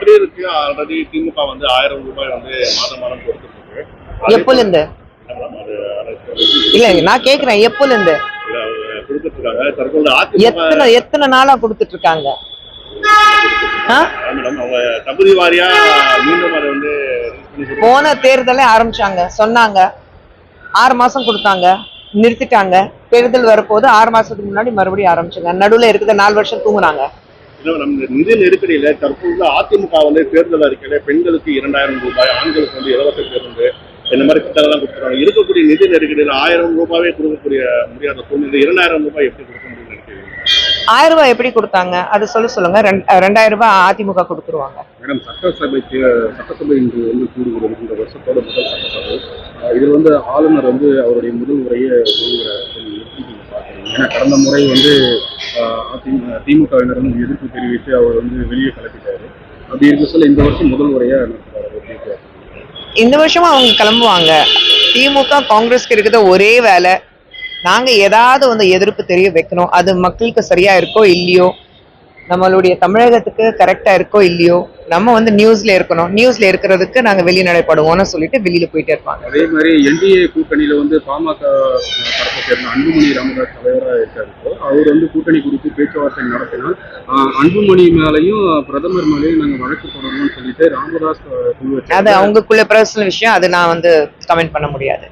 மகளிருக்கு ஆல்ரெடி திமுக வந்து 1000 ரூபாய் வந்து மாதம் கொடுத்துட்டு இருக்கு. எப்போல இருந்து இல்ல நான் கேக்குறேன், எப்போல இருந்து கொடுத்துட்டு இருக்காங்க. தற்போது எத்தனை நாளா கொடுத்துட்டு இருக்காங்க? அவங்க தகுதி வாரியா மீண்டும் அதை வந்து போன தேர்தலே ஆரம்பிச்சாங்க, சொன்னாங்க 6 மாசம் கொடுத்தாங்க, நிறுத்திட்டாங்க. தேர்தல் வரப்போது 6 மாசத்துக்கு முன்னாடி மறுபடியும் ஆரம்பிச்சாங்க. நடுவுல இருக்கிற 4 வருஷம் தூங்குனாங்க. நிதி நெருக்கடியில தற்போது அதிமுக வந்து தேர்தல் அறிக்கையில பெண்களுக்கு 2000 ரூபாய், ஆண்களுக்கு வந்து இலவச பேருந்து இந்த மாதிரி திட்டங்கள்லாம் கொடுத்துருக்காங்க. இருக்கக்கூடிய நிதி நெருக்கடியில் 1000 ரூபாவே கொடுக்கக்கூடிய முடியாத சூழ்நிலை 2000 ரூபாய் எப்படி கொடுக்க முடியும் நினைக்கிறீங்க? 1000 ரூபாய் எப்படி கொடுத்தாங்க அது சொல்லுங்க. 2000 ரூபாய் அதிமுக கொடுத்துருவாங்க. மேடம், சட்டசபை இன்று வந்து கூடுகிறது. இந்த வருஷத்தோட முதல் சட்டசபை. இது வந்து ஆளுநர் வந்து அவருடைய முதல் உரையை ஏன்னா கடந்த முறை வந்து திமுகவினர் வந்து எதிர்ப்பு தெரிவித்து அவர் வந்து வெளியே கிளப்பிட்டாரு. அப்படி இருக்க சொல்ல இந்த வருஷம் முதல் உரையா இந்த வருஷமா அவங்க கிளம்புவாங்க. திமுக காங்கிரஸ்க்கு இருக்கிற ஒரே வேலை, நாங்க ஏதாவது வந்து எதிர்ப்பு தெரிய வைக்கணும். அது மக்களுக்கு சரியா இருக்கோ இல்லையோ, நம்மளுடைய தமிழகத்துக்கு கரெக்டா இருக்கோ இல்லையோ, நம்ம வந்து நியூஸ்ல இருக்கணும். நியூஸ்ல இருக்கிறதுக்கு நாங்க வெளிநடைப்படுவோம்னு சொல்லிட்டு வெளியில போயிட்டே இருப்பாங்க. அதே மாதிரி என்டிஏ கூட்டணியில வந்து பாமக தரப்பை சேர்ந்த அன்புமணி ராமதாஸ் தலைவராக இருக்காரு. அவர் வந்து கூட்டணி குறித்து பேச்சுவார்த்தை நடத்தினால் அன்புமணி மேலையும் பிரதமர் மேலையும் நாங்க வழக்கு போடணும்னு சொல்லிட்டு ராமதாஸ் அது அவங்களுக்குள்ள பர்சனல் விஷயம், அது நான் வந்து கமெண்ட் பண்ண முடியாது.